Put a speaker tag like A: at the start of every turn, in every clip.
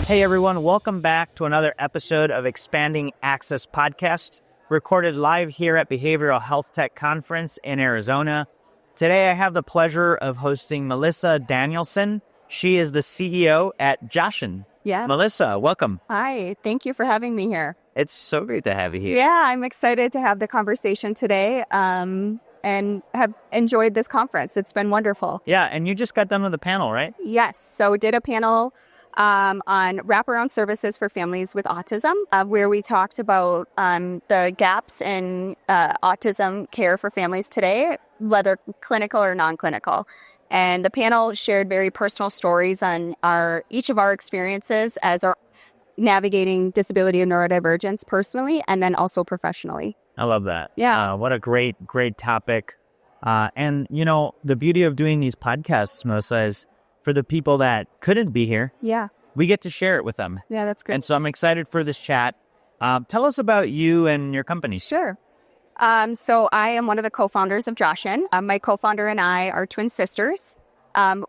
A: Hey everyone, welcome back to another episode of Expanding Access Podcast, recorded live here at Behavioral Health Tech Conference in Arizona. Today I have the pleasure of hosting Melissa Danielsen. She is the CEO at Joshin.
B: Yeah.
A: Melissa, welcome.
B: Hi, thank you for having me here.
A: It's so great to have you here.
B: Yeah, I'm excited to have the conversation today and have enjoyed this conference. It's been wonderful.
A: Yeah, and you just got done with a panel, right?
B: Yes, so did a panel on wraparound services for families with autism, where we talked about the gaps in autism care for families today, whether clinical or non-clinical. And the panel shared very personal stories on each of our experiences as our navigating disability and neurodivergence personally, and then also professionally.
A: I love that.
B: Yeah.
A: What a great topic. And, you know, the beauty of doing these podcasts, Melissa, is for the people that couldn't be here, we get to share it with them.
B: Yeah, that's good.
A: And so I'm excited for this chat. Tell us about you and your company.
B: Sure. So I am one of the co-founders of Joshin. My co-founder and I are twin sisters.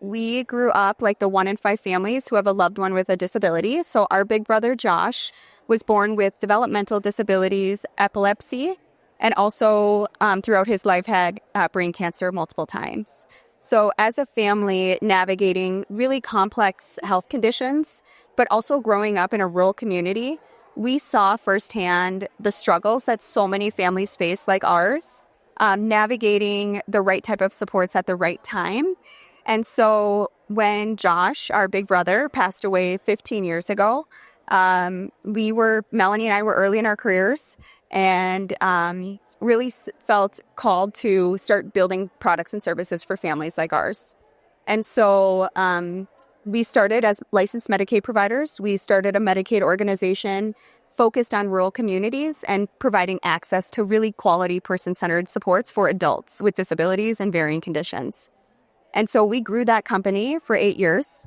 B: We grew up like the 1 in 5 families who have a loved one with a disability. So our big brother, Josh, was born with developmental disabilities, epilepsy, and also throughout his life had brain cancer multiple times. So as a family navigating really complex health conditions, but also growing up in a rural community, we saw firsthand the struggles that so many families face like ours, navigating the right type of supports at the right time. And so when Josh, our big brother, passed away 15 years ago, Melanie and I were early in our careers and really felt called to start building products and services for families like ours. And so we started as licensed Medicaid providers. We started a Medicaid organization focused on rural communities and providing access to really quality person-centered supports for adults with disabilities and varying conditions. And so we grew that company for 8 years.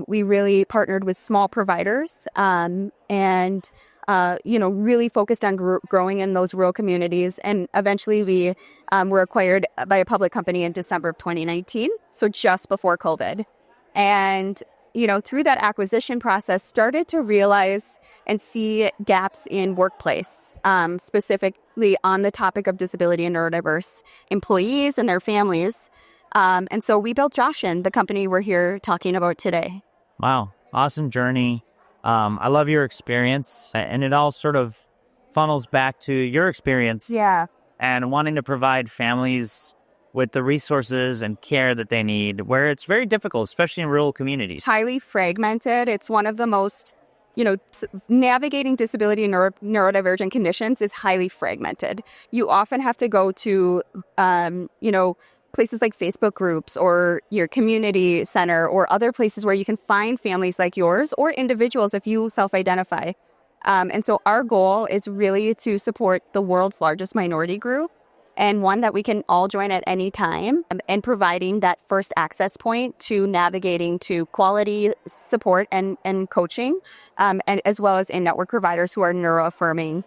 B: We really partnered with small providers and really focused on growing in those rural communities. And eventually we were acquired by a public company in December of 2019, so just before COVID. And, through that acquisition process, started to realize and see gaps in workplace, specifically on the topic of disability and neurodiverse employees and their families. And so we built Joshin, the company we're here talking about today.
A: Wow. Awesome journey. I love your experience, and it all sort of funnels back to your experience.
B: Yeah.
A: And wanting to provide families with the resources and care that they need, where it's very difficult, especially in rural communities.
B: Highly fragmented. It's one of the most, navigating disability and neurodivergent conditions is highly fragmented. You often have to go to, places like Facebook groups or your community center or other places where you can find families like yours or individuals if you self-identify. And so our goal is really to support the world's largest minority group and one that we can all join at any time and providing that first access point to navigating to quality support and coaching, and as well as in-network providers who are neuroaffirming.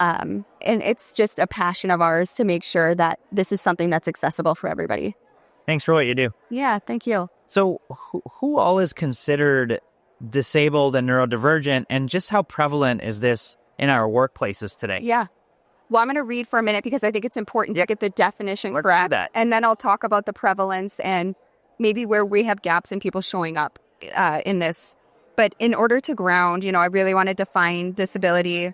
B: And it's just a passion of ours to make sure that this is something that's accessible for everybody.
A: Thanks for what you do.
B: Yeah, thank you.
A: So who all is considered disabled and neurodivergent, and just how prevalent is this in our workplaces today?
B: Yeah. Well, I'm going to read for a minute because I think it's important to get the definition correct. And then I'll talk about the prevalence and maybe where we have gaps in people showing up in this. But in order to ground, I really want to define disability,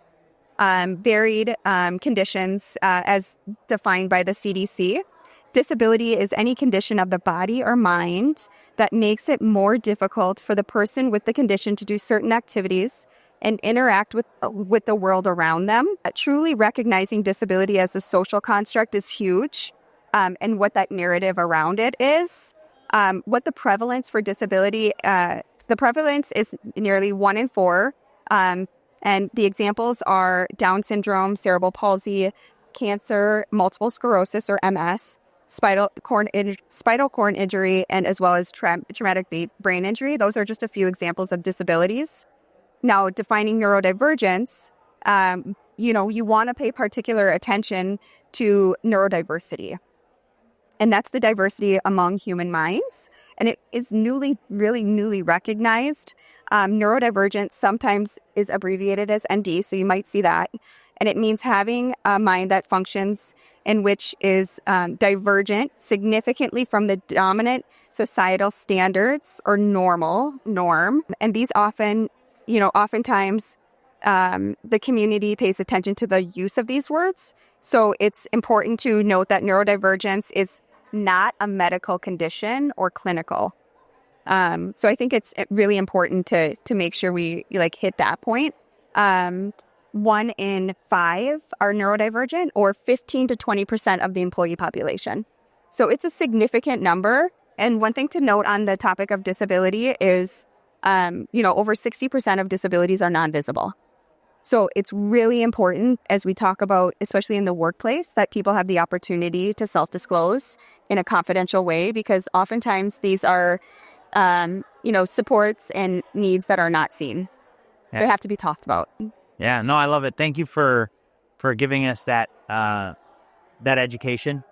B: varied conditions as defined by the CDC. Disability is any condition of the body or mind that makes it more difficult for the person with the condition to do certain activities and interact with the world around them. Truly recognizing disability as a social construct is huge, and what that narrative around it is. What the prevalence for disability, the prevalence is nearly 1 in 4, and the examples are Down syndrome, cerebral palsy, cancer, multiple sclerosis or MS, spinal cord injury, and as well as traumatic brain injury. Those are just a few examples of disabilities. Now, defining neurodivergence, you want to pay particular attention to neurodiversity. And that's the diversity among human minds. And it is really newly recognized Neurodivergent sometimes is abbreviated as ND, so you might see that. And it means having a mind that functions in which is divergent significantly from the dominant societal standards or norm. And these oftentimes the community pays attention to the use of these words. So it's important to note that neurodivergence is not a medical condition or clinical. So I think it's really important to make sure we hit that point. 1 in 5 are neurodivergent, or 15 to 20% of the employee population. So it's a significant number. And one thing to note on the topic of disability is, over 60% of disabilities are non-visible. So it's really important, as we talk about, especially in the workplace, that people have the opportunity to self-disclose in a confidential way, because oftentimes these are, supports and needs that are not seen. Yeah. They have to be talked about.
A: Yeah, no, I love it. Thank you for giving us that education.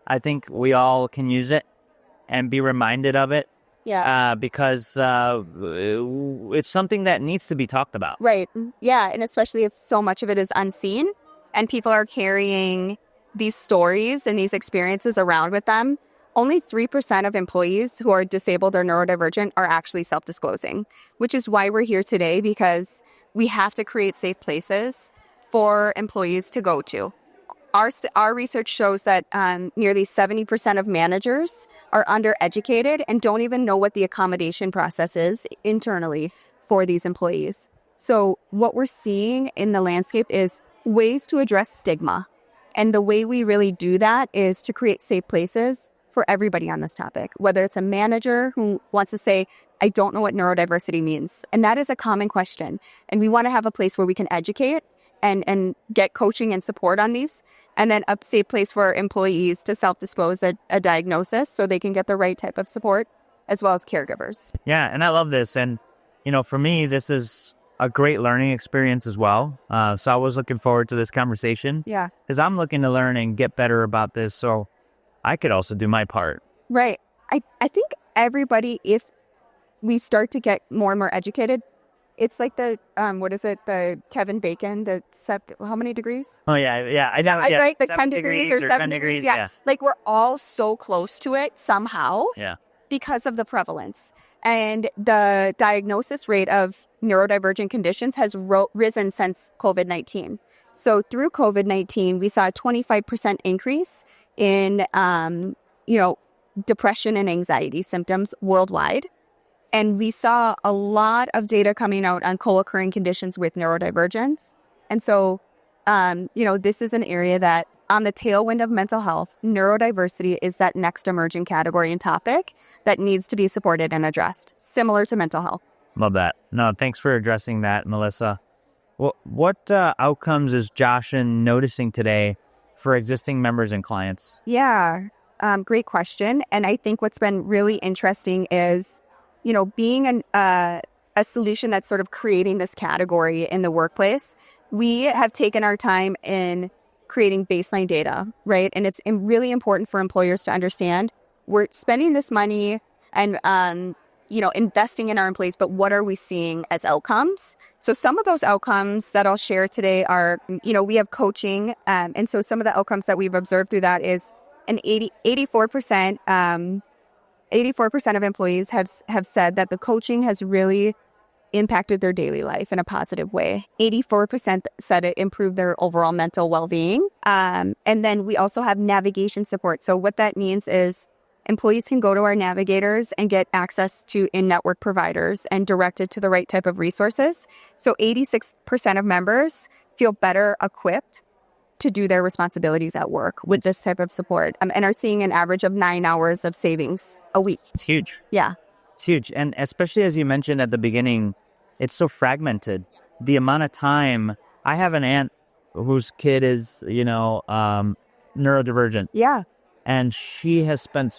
A: I think we all can use it and be reminded of it.
B: Yeah.
A: Because it's something that needs to be talked about.
B: Right. Yeah, and especially if so much of it is unseen and people are carrying these stories and these experiences around with them. Only 3% of employees who are disabled or neurodivergent are actually self-disclosing, which is why we're here today, because we have to create safe places for employees to go to. Our research shows that nearly 70% of managers are undereducated and don't even know what the accommodation process is internally for these employees. So what we're seeing in the landscape is ways to address stigma. And the way we really do that is to create safe places for everybody on this topic, whether it's a manager who wants to say, I don't know what neurodiversity means. And that is a common question. And we want to have a place where we can educate and get coaching and support on these. And then a safe place for employees to self-disclose a diagnosis so they can get the right type of support, as well as caregivers.
A: Yeah, and I love this. And, for me, this is a great learning experience as well. So I was looking forward to this conversation.
B: Yeah.
A: Because I'm looking to learn and get better about this so I could also do my part.
B: Right. I think everybody, if we start to get more and more educated, it's like the, the Kevin Bacon, how many degrees?
A: Oh, yeah. I know. Yeah.
B: Right, the 10 degrees or 7 degrees. Yeah. Like we're all so close to it somehow.
A: Yeah.
B: Because of the prevalence. And the diagnosis rate of neurodivergent conditions has risen since COVID-19. So through COVID-19, we saw a 25% increase in, depression and anxiety symptoms worldwide. And we saw a lot of data coming out on co-occurring conditions with neurodivergence. And so, this is an area that on the tailwind of mental health, neurodiversity is that next emerging category and topic that needs to be supported and addressed, similar to mental health.
A: Love that. No, thanks for addressing that, Melissa. What outcomes is Joshin noticing today for existing members and clients?
B: Yeah, great question. And I think what's been really interesting is, being a solution that's sort of creating this category in the workplace, we have taken our time in creating baseline data, right? And it's really important for employers to understand we're spending this money and, investing in our employees, but what are we seeing as outcomes? So some of those outcomes that I'll share today are, we have coaching. And so some of the outcomes that we've observed through that is an 84% of employees have said that the coaching has really impacted their daily life in a positive way. 84% said it improved their overall mental well-being. And then we also have navigation support. So what that means is employees can go to our navigators and get access to in-network providers and directed to the right type of resources. So 86% of members feel better equipped to do their responsibilities at work with this type of support, and are seeing an average of 9 hours of savings a week.
A: It's huge.
B: Yeah.
A: It's huge. And especially as you mentioned at the beginning, it's so fragmented. The amount of time, I have an aunt whose kid is, neurodivergent.
B: Yeah.
A: And she has spent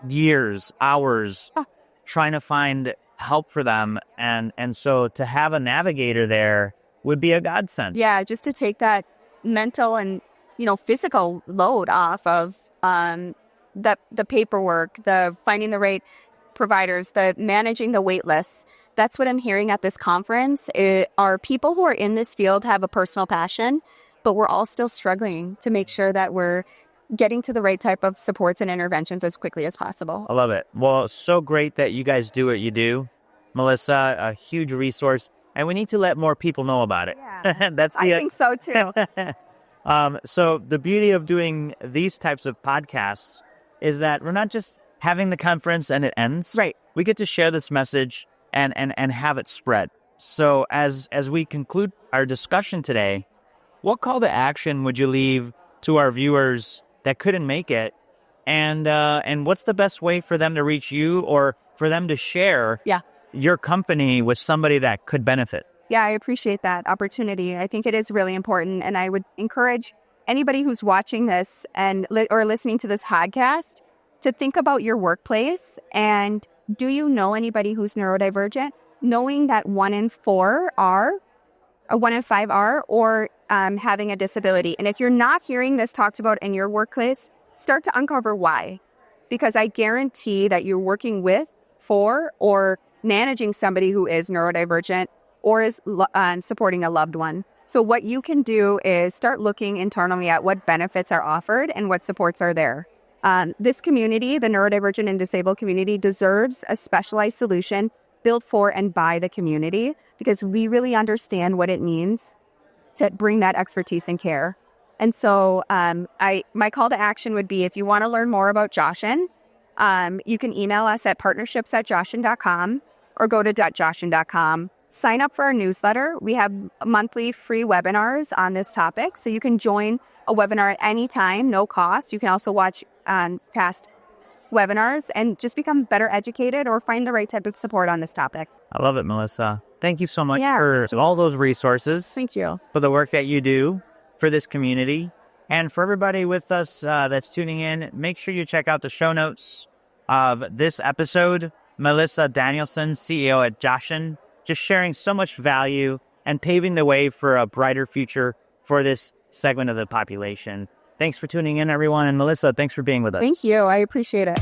A: years, hours trying to find help for them. And so to have a navigator there would be a godsend.
B: Yeah, just to take that mental and, physical load off of the paperwork, the finding the right providers, the managing the wait lists. That's what I'm hearing at this conference. Our people who are in this field have a personal passion, but we're all still struggling to make sure that we're getting to the right type of supports and interventions as quickly as possible.
A: I love it. Well, it's so great that you guys do what you do. Melissa, a huge resource, and we need to let more people know about it.
B: Yeah. I think so too.
A: So the beauty of doing these types of podcasts is that we're not just having the conference and it ends.
B: Right.
A: We get to share this message and have it spread. So as we conclude our discussion today, what call to action would you leave to our viewers that couldn't make it? And what's the best way for them to reach you or for them to share your company with somebody that could benefit?
B: Yeah, I appreciate that opportunity. I think it is really important. And I would encourage anybody who's watching this and or listening to this podcast to think about your workplace. And do you know anybody who's neurodivergent? Knowing that 1 in 5 are, or having a disability. And if you're not hearing this talked about in your workplace, start to uncover why. Because I guarantee that you're working with, for, or managing somebody who is neurodivergent or is supporting a loved one. So what you can do is start looking internally at what benefits are offered and what supports are there. This community, the neurodivergent and disabled community, deserves a specialized solution built for and by the community because we really understand what it means to bring that expertise and care. And so my call to action would be if you want to learn more about Joshin, you can email us at partnerships@joshin.com or go to .joshin.com. Sign up for our newsletter. We have monthly free webinars on this topic. So you can join a webinar at any time, no cost. You can also watch past webinars and just become better educated or find the right type of support on this topic.
A: I love it, Melissa. Thank you so much for all those resources.
B: Thank you.
A: For the work that you do for this community. And for everybody with us that's tuning in, make sure you check out the show notes of this episode. Melissa Danielsen, CEO at Joshin, just sharing so much value and paving the way for a brighter future for this segment of the population. Thanks for tuning in, everyone. And Melissa, thanks for being with us.
B: Thank you. I appreciate it.